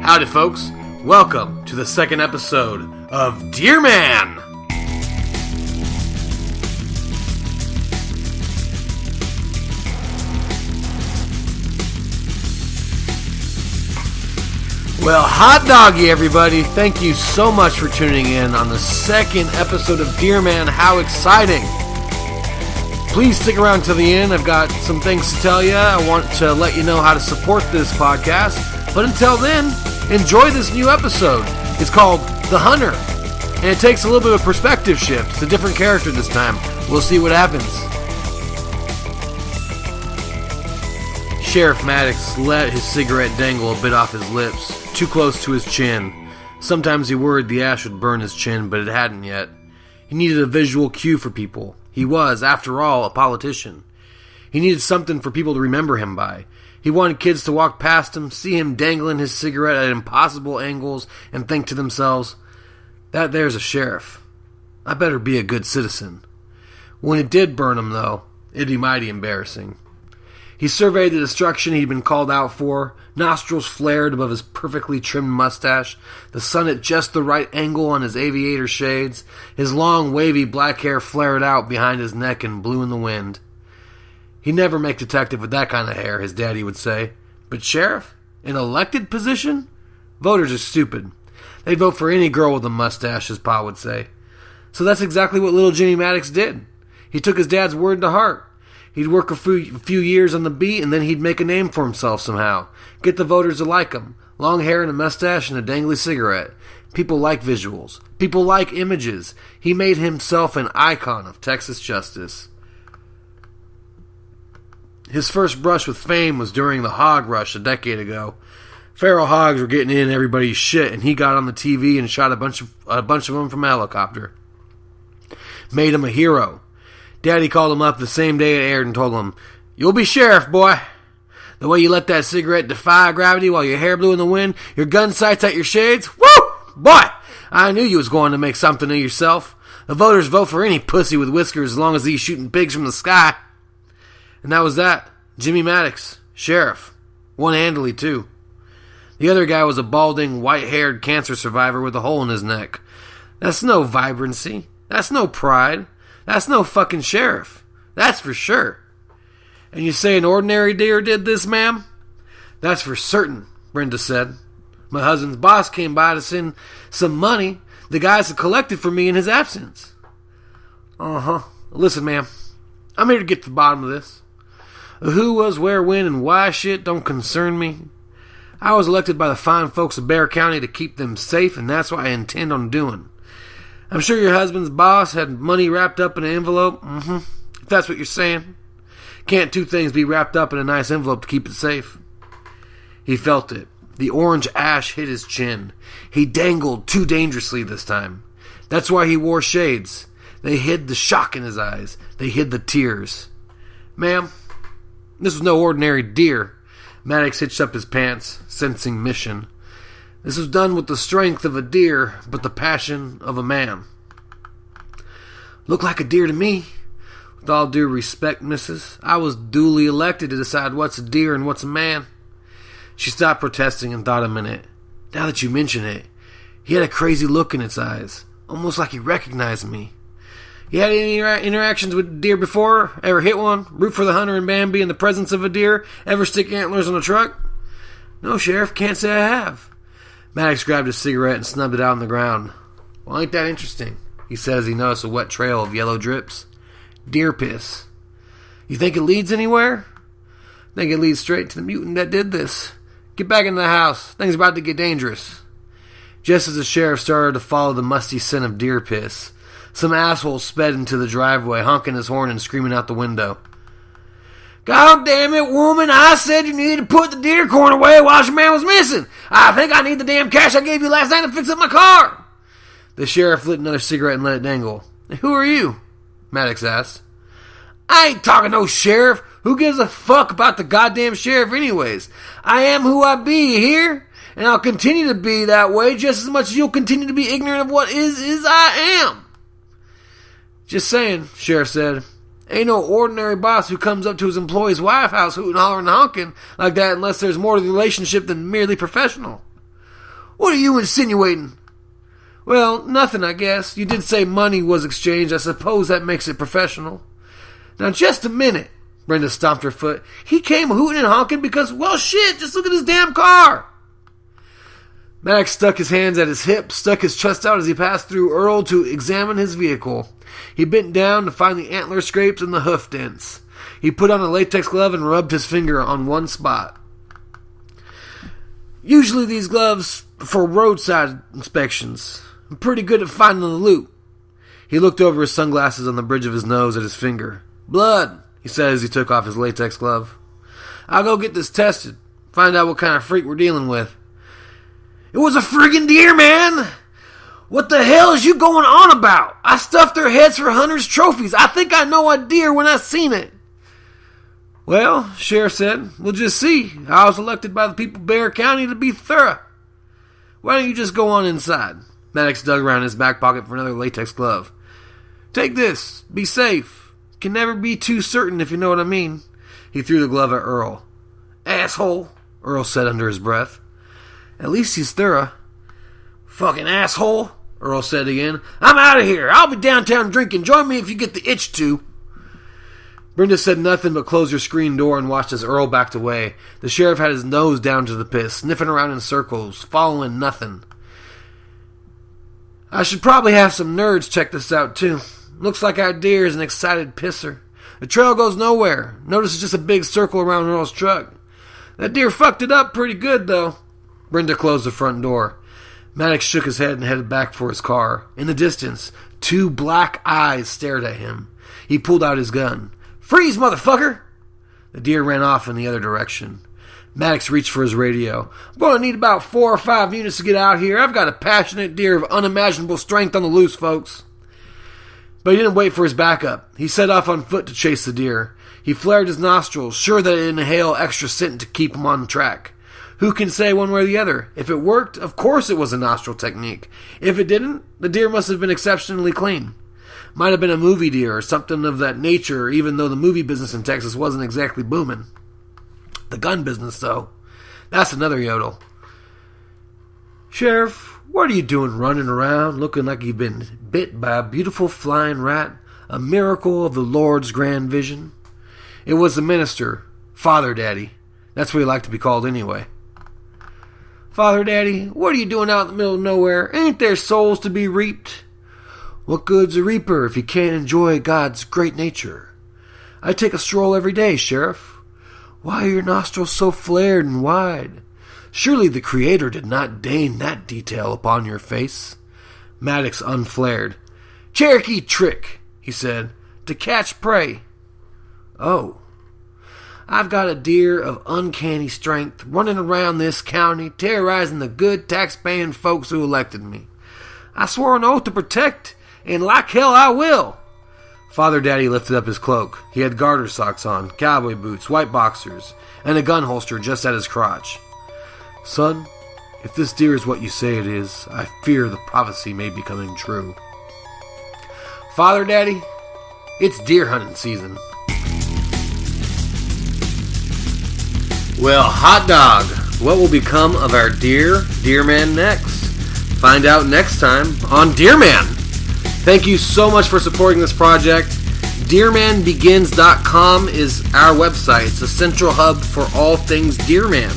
Howdy, folks. Welcome to the second episode of Deerman. Well, hot doggy, everybody. Thank you so much for tuning in on the second episode of Deerman. How exciting. Please stick around to the end. I've got some things to tell you. I want to let you know how to support this podcast. But until then, enjoy this new episode. It's called The Hunter. And it takes a little bit of a perspective shift. It's a different character this time. We'll see what happens. Sheriff Maddox let his cigarette dangle a bit off his lips, too close to his chin. Sometimes he worried the ash would burn his chin, but it hadn't yet. He needed a visual cue for people. He was, after all, a politician. He needed something for people to remember him by. He wanted kids to walk past him, see him dangling his cigarette at impossible angles, and think to themselves, that there's a sheriff. I better be a good citizen. When it did burn him, though, it'd be mighty embarrassing. He surveyed the destruction he'd been called out for, nostrils flared above his perfectly trimmed mustache, the sun at just the right angle on his aviator shades, his long, wavy black hair flared out behind his neck and blew in the wind. He'd never make detective with that kind of hair, his daddy would say. But sheriff? An elected position? Voters are stupid. They'd vote for any girl with a mustache, his pa would say. So that's exactly what little Jimmy Maddox did. He took his dad's word to heart. He'd work a few years on the beat, and then he'd make a name for himself somehow. Get the voters to like him. Long hair and a mustache and a dangly cigarette. People like visuals. People like images. He made himself an icon of Texas justice. His first brush with fame was during the hog rush a decade ago. Feral hogs were getting in everybody's shit, and he got on the TV and shot a bunch of them from a helicopter. Made him a hero. Daddy called him up the same day it aired and told him, "You'll be sheriff, boy. The way you let that cigarette defy gravity while your hair blew in the wind, your gun sights at your shades, woo! Boy, I knew you was going to make something of yourself. The voters vote for any pussy with whiskers as long as he's shooting pigs from the sky." And that was that. Jimmy Maddox, sheriff. One-handedly, too. The other guy was a balding, white-haired cancer survivor with a hole in his neck. That's no vibrancy. That's no pride. That's no fucking sheriff. That's for sure. And you say an ordinary deer did this, ma'am? That's for certain, Brenda said. My husband's boss came by to send some money the guys had collected for me in his absence. Uh-huh. Listen, ma'am. I'm here to get to the bottom of this. Who was, where, when, and why shit don't concern me. I was elected by the fine folks of Bexar County to keep them safe, and that's what I intend on doing. I'm sure your husband's boss had money wrapped up in an envelope. If that's what you're saying. Can't two things be wrapped up in a nice envelope to keep it safe? He felt it. The orange ash hit his chin. He dangled too dangerously this time. That's why he wore shades. They hid the shock in his eyes. They hid the tears. Ma'am, this was no ordinary deer. Maddox hitched up his pants, sensing mission. This was done with the strength of a deer, but the passion of a man. Looked like a deer to me. With all due respect, missus, I was duly elected to decide what's a deer and what's a man. She stopped protesting and thought a minute. Now that you mention it, he had a crazy look in his eyes, almost like he recognized me. You had any interactions with deer before? Ever hit one? Root for the hunter and Bambi in the presence of a deer? Ever stick antlers on a truck? No, Sheriff, can't say I have. Maddox grabbed his cigarette and snubbed it out on the ground. Well, ain't that interesting, he said as he noticed a wet trail of yellow drips. Deer piss. You think it leads anywhere? I think it leads straight to the mutant that did this. Get back into the house. Things about to get dangerous. Just as the sheriff started to follow the musty scent of deer piss, some asshole sped into the driveway, honking his horn and screaming out the window. God damn it, woman, I said you needed to put the deer corn away while your man was missing. I think I need the damn cash I gave you last night to fix up my car. The sheriff lit another cigarette and let it dangle. Who are you? Maddox asked. I ain't talking no sheriff. Who gives a fuck about the goddamn sheriff anyways? I am who I be, you hear? And I'll continue to be that way just as much as you'll continue to be ignorant of what is I am. Just saying, Sheriff said. Ain't no ordinary boss who comes up to his employee's wife house hooting, hollering, and honking like that unless there's more to the relationship than merely professional. What are you insinuating? Well, nothing, I guess. You did say money was exchanged. I suppose that makes it professional. Now, just a minute. Brenda stomped her foot. He came hooting and honking because, well, shit, just look at his damn car. Maddox stuck his hands at his hips, stuck his chest out as he passed through Earl to examine his vehicle. He bent down to find the antler scrapes and the hoof dents. He put on a latex glove and rubbed his finger on one spot. Usually these gloves for roadside inspections. I'm pretty good at finding the loot. He looked over his sunglasses on the bridge of his nose at his finger. Blood, he said as he took off his latex glove. I'll go get this tested. Find out what kind of freak we're dealing with. It was a friggin' deer, man! What the hell is you going on about? I stuffed their heads for hunters' trophies. I think I know a deer when I seen it. Well, Sheriff said, we'll just see. I was elected by the people of Bexar County to be thorough. Why don't you just go on inside? Maddox dug around his back pocket for another latex glove. Take this. Be safe. Can never be too certain, if you know what I mean. He threw the glove at Earl. Asshole, Earl said under his breath. At least he's thorough. Fucking asshole, Earl said again. I'm out of here. I'll be downtown drinking. Join me if you get the itch to. Brenda said nothing but closed her screen door and watched as Earl backed away. The sheriff had his nose down to the pit, sniffing around in circles, following nothing. I should probably have some nerds check this out, too. Looks like our deer is an excited pisser. The trail goes nowhere. Notice it's just a big circle around Earl's truck. That deer fucked it up pretty good, though. Brenda closed the front door. Maddox shook his head and headed back for his car. In the distance, two black eyes stared at him. He pulled out his gun. Freeze, motherfucker! The deer ran off in the other direction. Maddox reached for his radio. I'm going to need about 4 or 5 units to get out here. I've got a passionate deer of unimaginable strength on the loose, folks. But he didn't wait for his backup. He set off on foot to chase the deer. He flared his nostrils, sure that it'd inhale extra scent to keep him on track. Who can say one way or the other? If it worked, of course it was a nostril technique. If it didn't, the deer must have been exceptionally clean. Might have been a movie deer or something of that nature, even though the movie business in Texas wasn't exactly booming. The gun business, though, that's another yodel. Sheriff, what are you doing running around looking like you've been bit by a beautiful flying rat, a miracle of the Lord's grand vision? It was the minister, Father Daddy. That's what he liked to be called anyway. Father Daddy, what are you doing out in the middle of nowhere? Ain't there souls to be reaped? What good's a reaper if he can't enjoy God's great nature? I take a stroll every day, Sheriff. Why are your nostrils so flared and wide? Surely the Creator did not deign that detail upon your face. Maddox unflared. Cherokee trick, he said, to catch prey. Oh. I've got a deer of uncanny strength running around this county, terrorizing the good tax-paying folks who elected me. I swore an oath to protect, and like hell I will. Father Daddy lifted up his cloak. He had garter socks on, cowboy boots, white boxers, and a gun holster just at his crotch. Son, if this deer is what you say it is, I fear the prophecy may be coming true. Father Daddy, it's deer hunting season. Well, hot dog, what will become of our Deerman next? Find out next time on Deerman. Thank you so much for supporting this project. DeermanBegins.com is our website. It's a central hub for all things Deerman.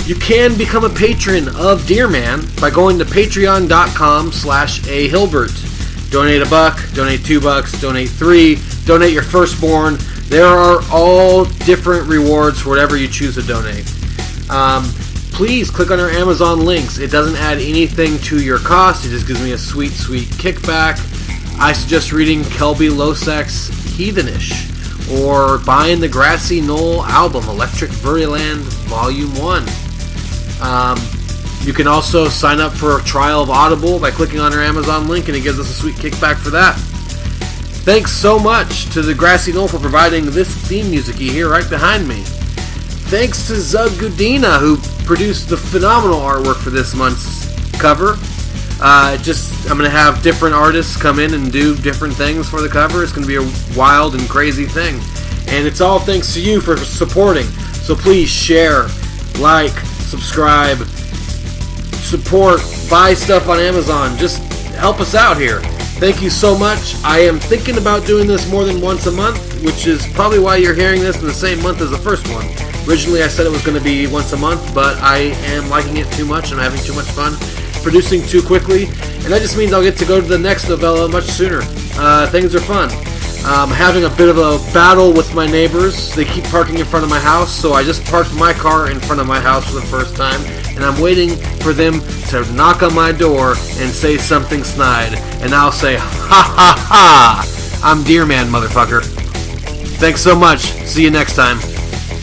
You can become a patron of Deerman by going to patreon.com/ahilbert. Donate $1, donate $2, donate $3, donate your firstborn. There are all different rewards for whatever you choose to donate. Please click on our Amazon links. It doesn't add anything to your cost. It just gives me a sweet, sweet kickback. I suggest reading Kelby Losak's Heathenish or buying the Grassy Knoll album, Electric Fairyland Volume 1. You can also sign up for a trial of Audible by clicking on our Amazon link, and it gives us a sweet kickback for that. Thanks so much to the Grassy Knoll for providing this theme music you hear right behind me. Thanks to Zug Goodina, who produced the phenomenal artwork for this month's cover. I'm going to have different artists come in and do different things for the cover. It's going to be a wild and crazy thing. And it's all thanks to you for supporting. So please share, like, subscribe, support, buy stuff on Amazon. Just help us out here. Thank you so much. I am thinking about doing this more than once a month, which is probably why you're hearing this in the same month as the first one. Originally, I said it was going to be once a month, but I am liking it too much and I'm having too much fun producing too quickly, and that just means I'll get to go to the next novella much sooner. Things are fun. I'm having a bit of a battle with my neighbors. They keep parking in front of my house, so I just parked my car in front of my house for the first time, and I'm waiting for them to knock on my door and say something snide, and I'll say, ha ha ha, I'm Deerman, motherfucker. Thanks so much. See you next time.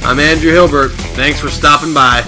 I'm Andrew Hilbert. Thanks for stopping by.